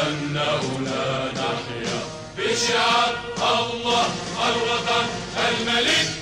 أنه لا نحيا بشعار الله الوطن الملك.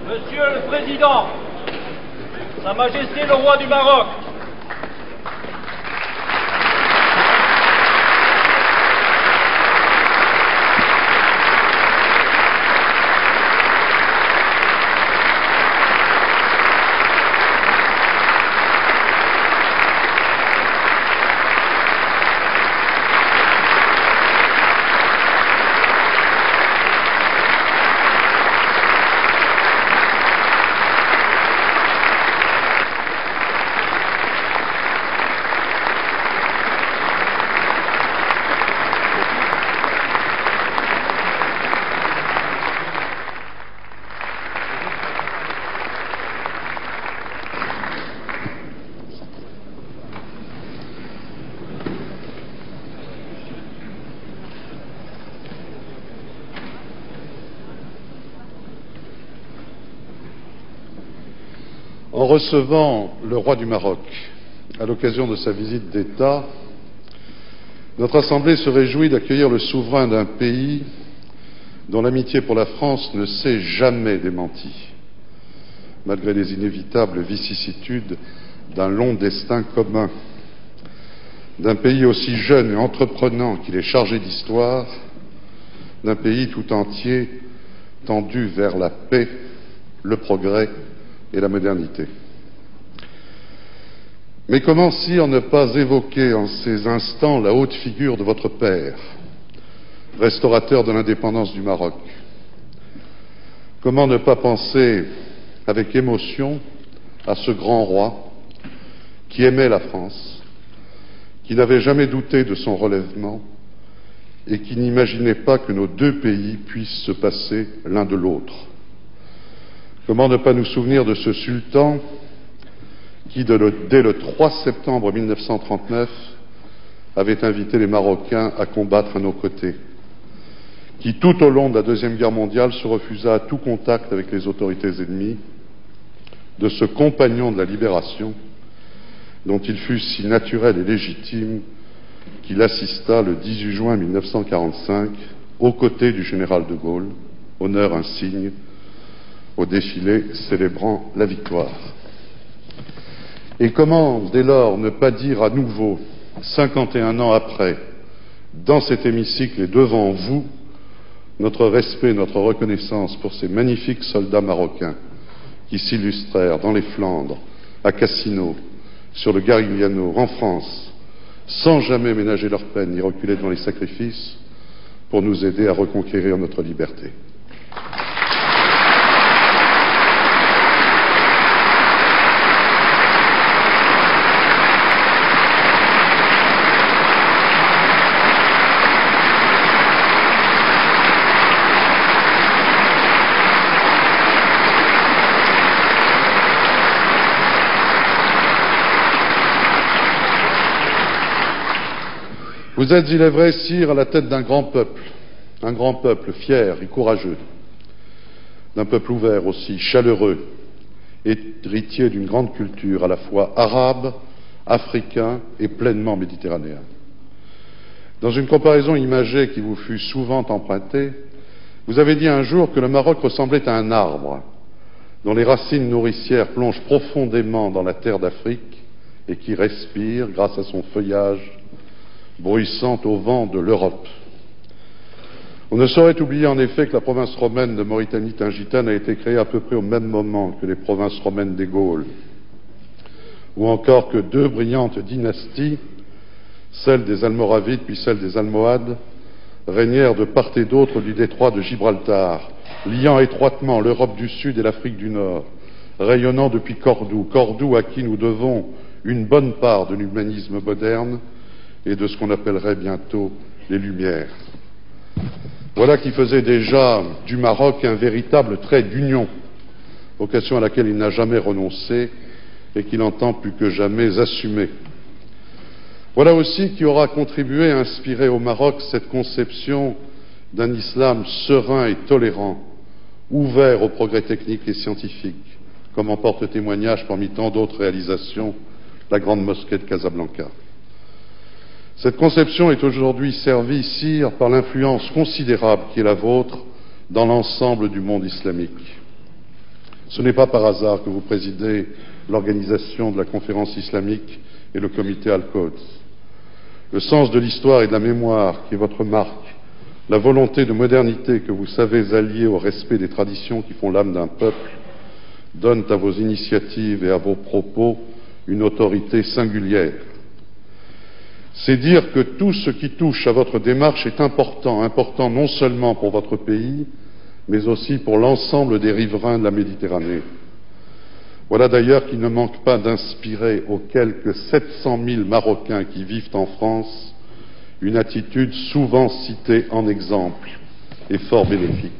Monsieur le Président, Sa Majesté le Roi du Maroc, en recevant le roi du Maroc à l'occasion de sa visite d'État, notre Assemblée se réjouit d'accueillir le souverain d'un pays dont l'amitié pour la France ne s'est jamais démentie, malgré les inévitables vicissitudes d'un long destin commun, d'un pays aussi jeune et entreprenant qu'il est chargé d'histoire, d'un pays tout entier tendu vers la paix, le progrès et la modernité. Mais comment dire ne pas évoquer en ces instants la haute figure de votre père, restaurateur de l'indépendance du Maroc? Comment ne pas penser avec émotion à ce grand roi qui aimait la France, qui n'avait jamais douté de son relèvement et qui n'imaginait pas que nos deux pays puissent se passer l'un de l'autre? Comment ne pas nous souvenir de ce sultan qui, dès le 3 septembre 1939, avait invité les Marocains à combattre à nos côtés, qui, tout au long de la Deuxième Guerre mondiale, se refusa à tout contact avec les autorités ennemies, de ce compagnon de la libération, dont il fut si naturel et légitime qu'il assista le 18 juin 1945, aux côtés du général de Gaulle, honneur insigne, au défilé célébrant la victoire. Et comment, dès lors, ne pas dire à nouveau 51 ans après, dans cet hémicycle et devant vous, notre respect, notre reconnaissance pour ces magnifiques soldats marocains qui s'illustrèrent dans les Flandres, à Cassino, sur le Garigliano, en France, sans jamais ménager leur peine ni reculer devant les sacrifices, pour nous aider à reconquérir notre liberté. Vous êtes, il est vrai, sire, à la tête d'un grand peuple fier et courageux, d'un peuple ouvert aussi, chaleureux, héritier d'une grande culture à la fois arabe, africain et pleinement méditerranéen. Dans une comparaison imagée qui vous fut souvent empruntée, vous avez dit un jour que le Maroc ressemblait à un arbre dont les racines nourricières plongent profondément dans la terre d'Afrique et qui respire, grâce à son feuillage, bruissant au vent de l'Europe. On ne saurait oublier en effet que la province romaine de Mauritanie-Tingitane a été créée à peu près au même moment que les provinces romaines des Gaules, ou encore que deux brillantes dynasties, celle des Almoravides puis celle des Almohades, régnèrent de part et d'autre du détroit de Gibraltar, liant étroitement l'Europe du Sud et l'Afrique du Nord, rayonnant depuis Cordoue à qui nous devons une bonne part de l'humanisme moderne et de ce qu'on appellerait bientôt les Lumières. Voilà qui faisait déjà du Maroc un véritable trait d'union, vocation à laquelle il n'a jamais renoncé et qu'il entend plus que jamais assumer. Voilà aussi qui aura contribué à inspirer au Maroc cette conception d'un islam serein et tolérant, ouvert aux progrès techniques et scientifiques, comme en porte témoignage parmi tant d'autres réalisations la grande mosquée de Casablanca. Cette conception est aujourd'hui servie, sire, par l'influence considérable qui est la vôtre dans l'ensemble du monde islamique. Ce n'est pas par hasard que vous présidez l'organisation de la conférence islamique et le comité Al-Quds. Le sens de l'histoire et de la mémoire qui est votre marque, la volonté de modernité que vous savez allier au respect des traditions qui font l'âme d'un peuple, donnent à vos initiatives et à vos propos une autorité singulière. C'est dire que tout ce qui touche à votre démarche est important non seulement pour votre pays, mais aussi pour l'ensemble des riverains de la Méditerranée. Voilà d'ailleurs qui ne manque pas d'inspirer aux quelques 700 000 Marocains qui vivent en France une attitude souvent citée en exemple et fort bénéfique.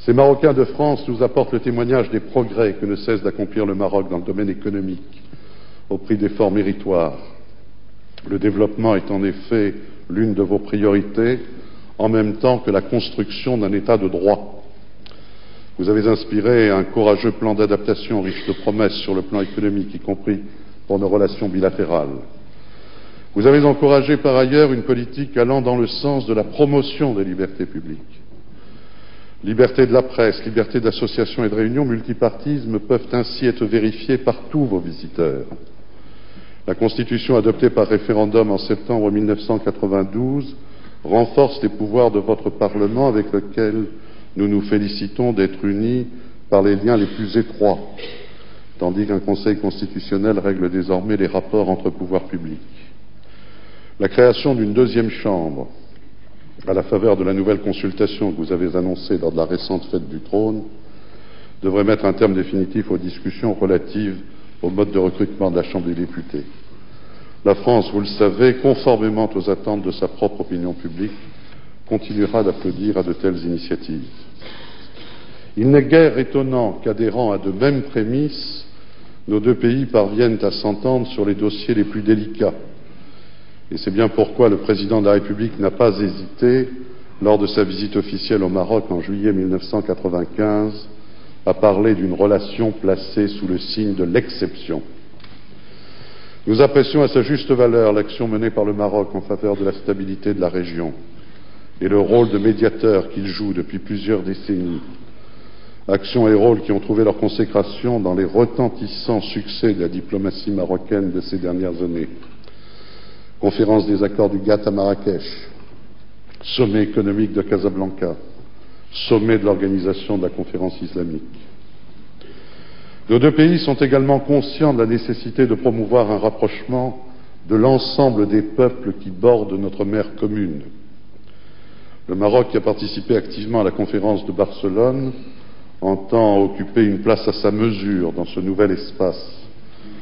Ces Marocains de France nous apportent le témoignage des progrès que ne cesse d'accomplir le Maroc dans le domaine économique, au prix d'efforts méritoires. Le développement est en effet l'une de vos priorités, en même temps que la construction d'un État de droit. Vous avez inspiré un courageux plan d'adaptation riche de promesses sur le plan économique, y compris pour nos relations bilatérales. Vous avez encouragé par ailleurs une politique allant dans le sens de la promotion des libertés publiques. Liberté de la presse, liberté d'association et de réunion, multipartisme peuvent ainsi être vérifiés par tous vos visiteurs. La Constitution adoptée par référendum en septembre 1992 renforce les pouvoirs de votre Parlement avec lequel nous nous félicitons d'être unis par les liens les plus étroits, tandis qu'un Conseil constitutionnel règle désormais les rapports entre pouvoirs publics. La création d'une deuxième chambre, à la faveur de la nouvelle consultation que vous avez annoncée lors de la récente fête du trône, devrait mettre un terme définitif aux discussions relatives au mode de recrutement de la Chambre des députés. La France, vous le savez, conformément aux attentes de sa propre opinion publique, continuera d'applaudir à de telles initiatives. Il n'est guère étonnant qu'adhérant à de mêmes prémices, nos deux pays parviennent à s'entendre sur les dossiers les plus délicats. Et c'est bien pourquoi le président de la République n'a pas hésité, lors de sa visite officielle au Maroc en juillet 1995, à parler d'une relation placée sous le signe de l'exception. Nous apprécions à sa juste valeur l'action menée par le Maroc en faveur de la stabilité de la région et le rôle de médiateur qu'il joue depuis plusieurs décennies. Actions et rôles qui ont trouvé leur consécration dans les retentissants succès de la diplomatie marocaine de ces dernières années. conférence des accords du GATT à Marrakech, sommet économique de Casablanca, sommet de l'organisation de la conférence islamique. Nos deux pays sont également conscients de la nécessité de promouvoir un rapprochement de l'ensemble des peuples qui bordent notre mer commune. Le Maroc, qui a participé activement à la conférence de Barcelone, entend occuper une place à sa mesure dans ce nouvel espace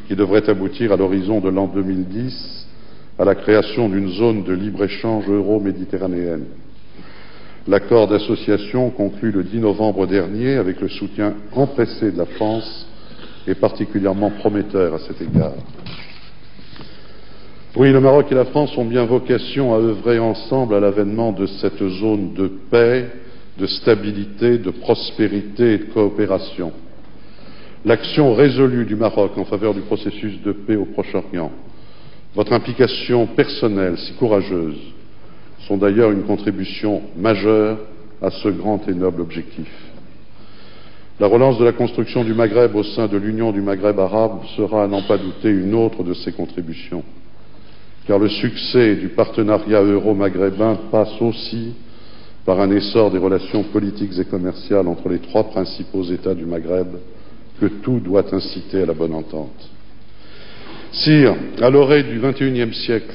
qui devrait aboutir à l'horizon de l'an 2010 à la création d'une zone de libre-échange euro-méditerranéenne. L'accord d'association conclu le 10 novembre dernier avec le soutien empressé de la France est particulièrement prometteur à cet égard. Oui, le Maroc et la France ont bien vocation à œuvrer ensemble à l'avènement de cette zone de paix, de stabilité, de prospérité et de coopération. L'action résolue du Maroc en faveur du processus de paix au Proche-Orient, votre implication personnelle si courageuse, sont d'ailleurs une contribution majeure à ce grand et noble objectif. La relance de la construction du Maghreb au sein de l'Union du Maghreb arabe sera, à n'en pas douter, une autre de ces contributions, car le succès du partenariat euro-maghrébin passe aussi par un essor des relations politiques et commerciales entre les trois principaux États du Maghreb, que tout doit inciter à la bonne entente. Sire, à l'orée du XXIe siècle,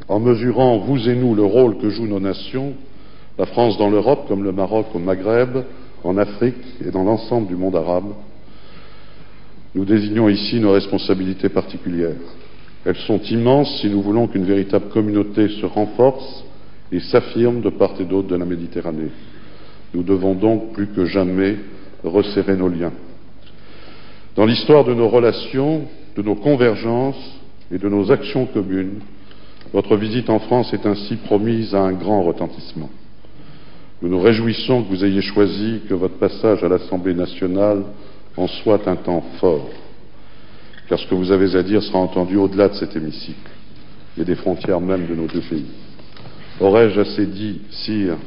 en mesurant, vous et nous, le rôle que jouent nos nations, la France dans l'Europe comme le Maroc au Maghreb, en Afrique et dans l'ensemble du monde arabe, nous désignons ici nos responsabilités particulières. Elles sont immenses si nous voulons qu'une véritable communauté se renforce et s'affirme de part et d'autre de la Méditerranée. Nous devons donc plus que jamais resserrer nos liens. Dans l'histoire de nos relations, de nos convergences et de nos actions communes, votre visite en France est ainsi promise à un grand retentissement. Nous nous réjouissons que vous ayez choisi que votre passage à l'Assemblée nationale en soit un temps fort, car ce que vous avez à dire sera entendu au-delà de cet hémicycle et des frontières même de nos deux pays. Aurais-je assez dit, sire,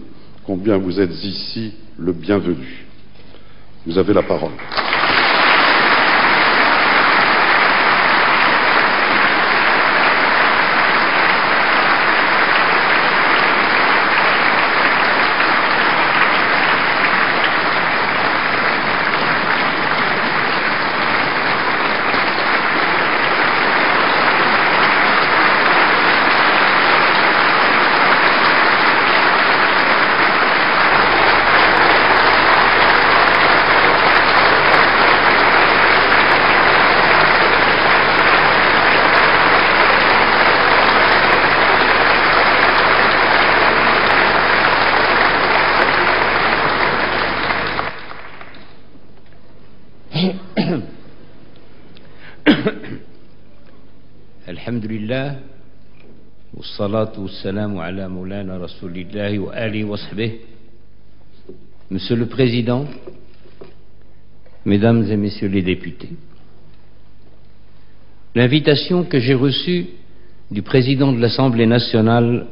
combien vous êtes ici le bienvenu. Vous avez la parole. Alhamdulillah, wassalatu wassalamu ala moulana rasulillahi wa alihi wa sahbihi. Monsieur le Président, Mesdames et Messieurs les députés, l'invitation que j'ai reçue du Président de l'Assemblée nationale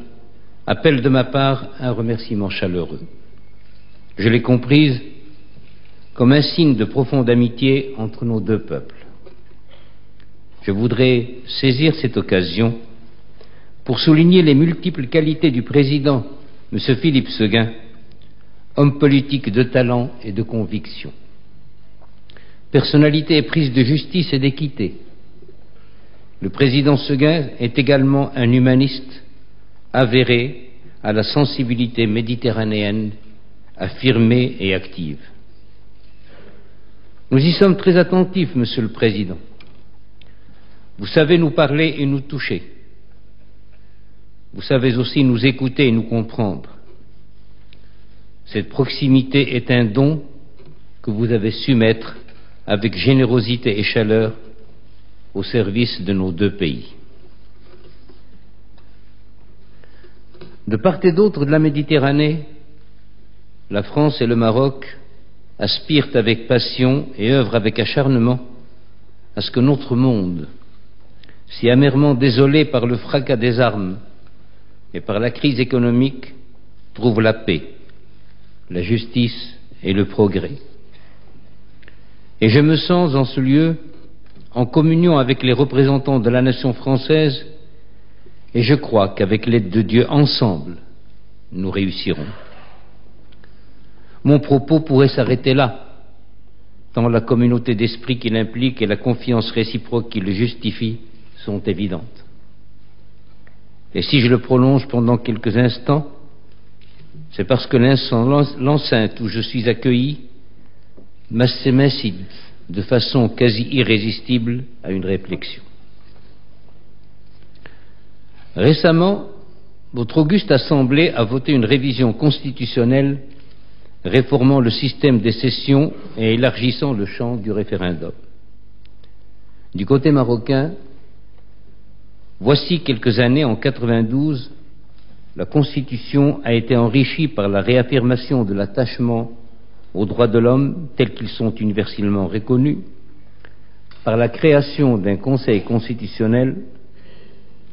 appelle de ma part un remerciement chaleureux. Je l'ai comprise comme un signe de profonde amitié entre nos deux peuples. Je voudrais saisir cette occasion pour souligner les multiples qualités du président, M. Philippe Séguin, homme politique de talent et de conviction. Personnalité éprise de justice et d'équité. Le président Séguin est également un humaniste avéré à la sensibilité méditerranéenne, affirmée et active. Nous y sommes très attentifs, Monsieur le Président. Vous savez nous parler et nous toucher. Vous savez aussi nous écouter et nous comprendre. Cette proximité est un don que vous avez su mettre avec générosité et chaleur au service de nos deux pays. De part et d'autre de la Méditerranée, la France et le Maroc aspirent avec passion et œuvrent avec acharnement à ce que notre monde, si amèrement désolé par le fracas des armes et par la crise économique, trouve la paix, la justice et le progrès. Et je me sens en ce lieu, en communion avec les représentants de la nation française, Et je crois qu'avec l'aide de Dieu, ensemble, nous réussirons. Mon propos pourrait s'arrêter là, tant la communauté d'esprit qu'il implique et la confiance réciproque qui le justifie sont évidentes. Et si je le prolonge pendant quelques instants, c'est parce que l'enceinte où je suis accueilli m'incite de façon quasi irrésistible à une réflexion. Récemment, votre auguste Assemblée a voté une révision constitutionnelle réformant le système des sessions et élargissant le champ du référendum. Du côté marocain, voici quelques années, en 92, la Constitution a été enrichie par la réaffirmation de l'attachement aux droits de l'homme tels qu'ils sont universellement reconnus, par la création d'un Conseil constitutionnel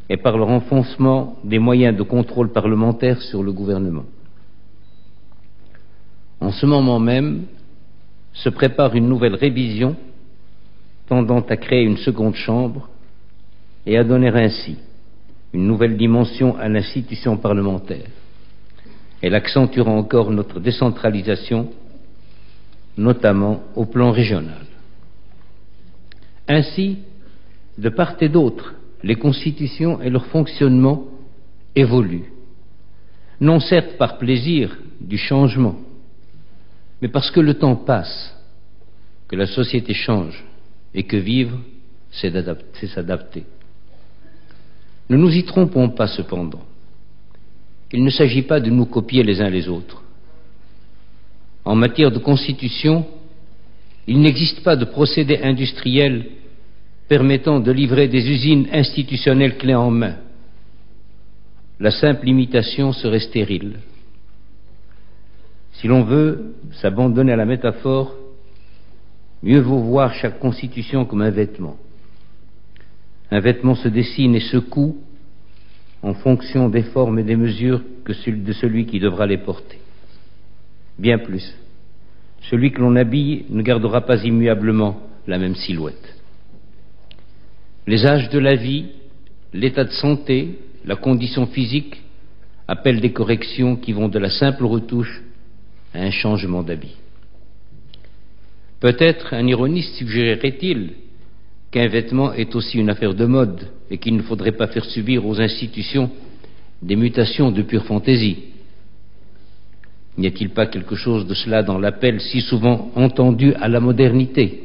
et par le renforcement des moyens de contrôle parlementaire sur le gouvernement. En ce moment même, se prépare une nouvelle révision tendant à créer une seconde chambre et à donner ainsi une nouvelle dimension à l'institution parlementaire. Elle accentuera encore notre décentralisation, notamment au plan régional. Ainsi, de part et d'autre, les constitutions et leur fonctionnement évoluent, non certes par plaisir du changement, mais parce que le temps passe, que la société change et que vivre, c'est s'adapter. Ne nous y trompons pas cependant. Il ne s'agit pas de nous copier les uns les autres. En matière de constitution, il n'existe pas de procédé industriel permettant de livrer des usines institutionnelles clés en main. La simple imitation serait stérile. Si l'on veut s'abandonner à la métaphore, mieux vaut voir chaque constitution comme un vêtement. Un vêtement se dessine et se coud en fonction des formes et des mesures de celui qui devra les porter. Bien plus, celui que l'on habille ne gardera pas immuablement la même silhouette. Les âges de la vie, l'état de santé, la condition physique appellent des corrections qui vont de la simple retouche à un changement d'habit. Peut-être un ironiste suggérerait-il qu'un vêtement est aussi une affaire de mode et qu'il ne faudrait pas faire subir aux institutions des mutations de pure fantaisie. N'y a-t-il pas quelque chose de cela dans l'appel si souvent entendu à la modernité ?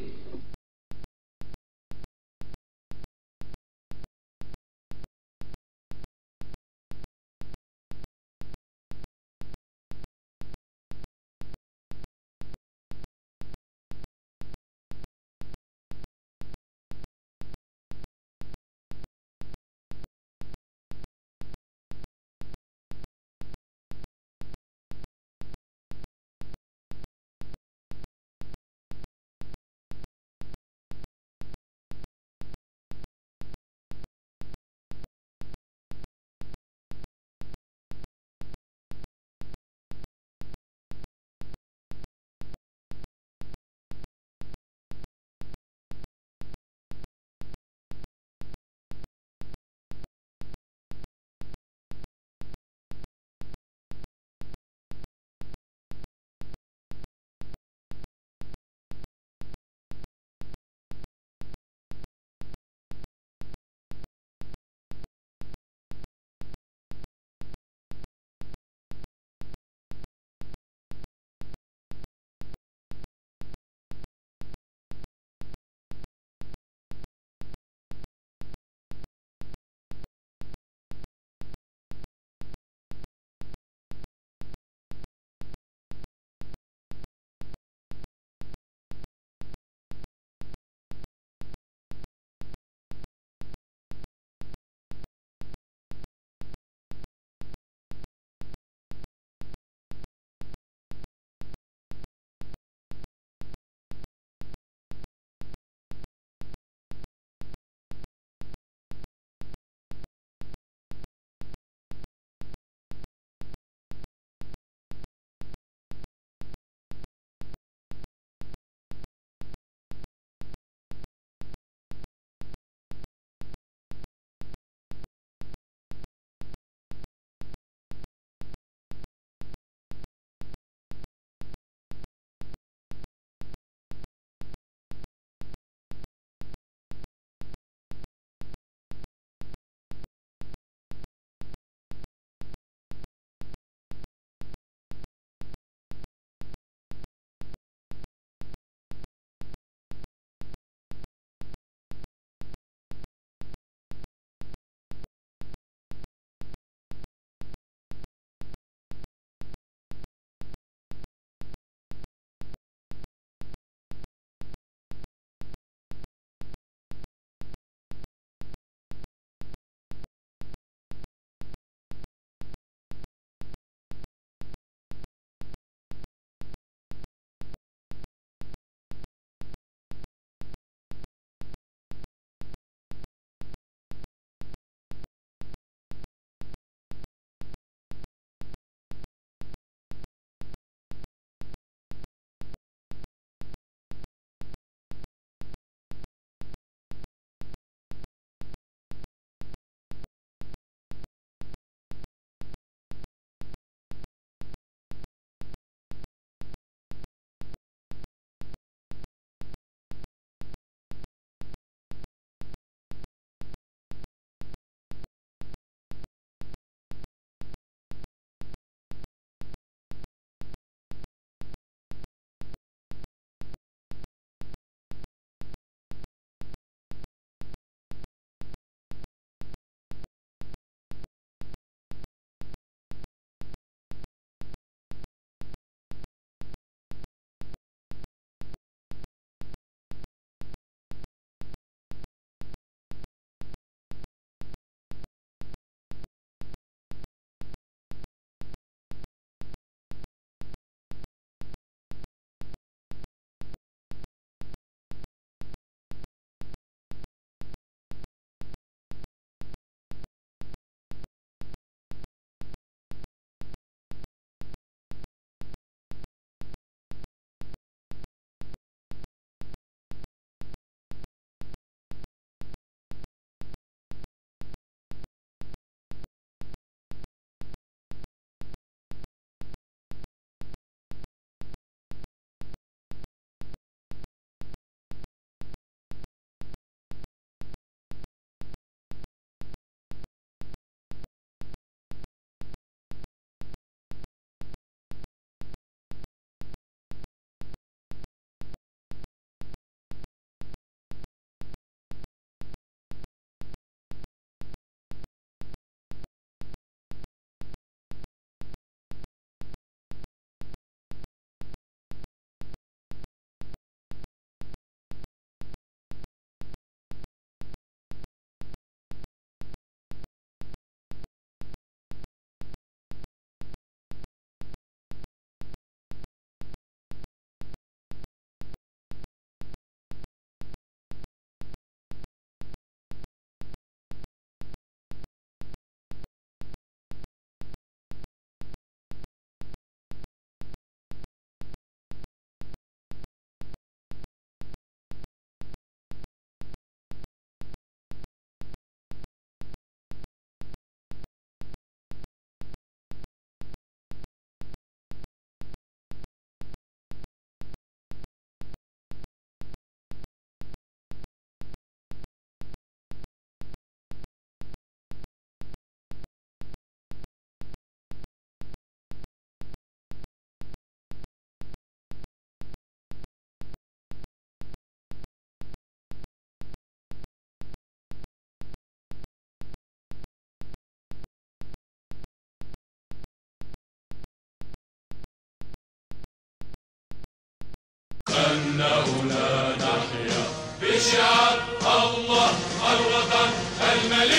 أنه لا نحيا بشعار الله الوطن الملك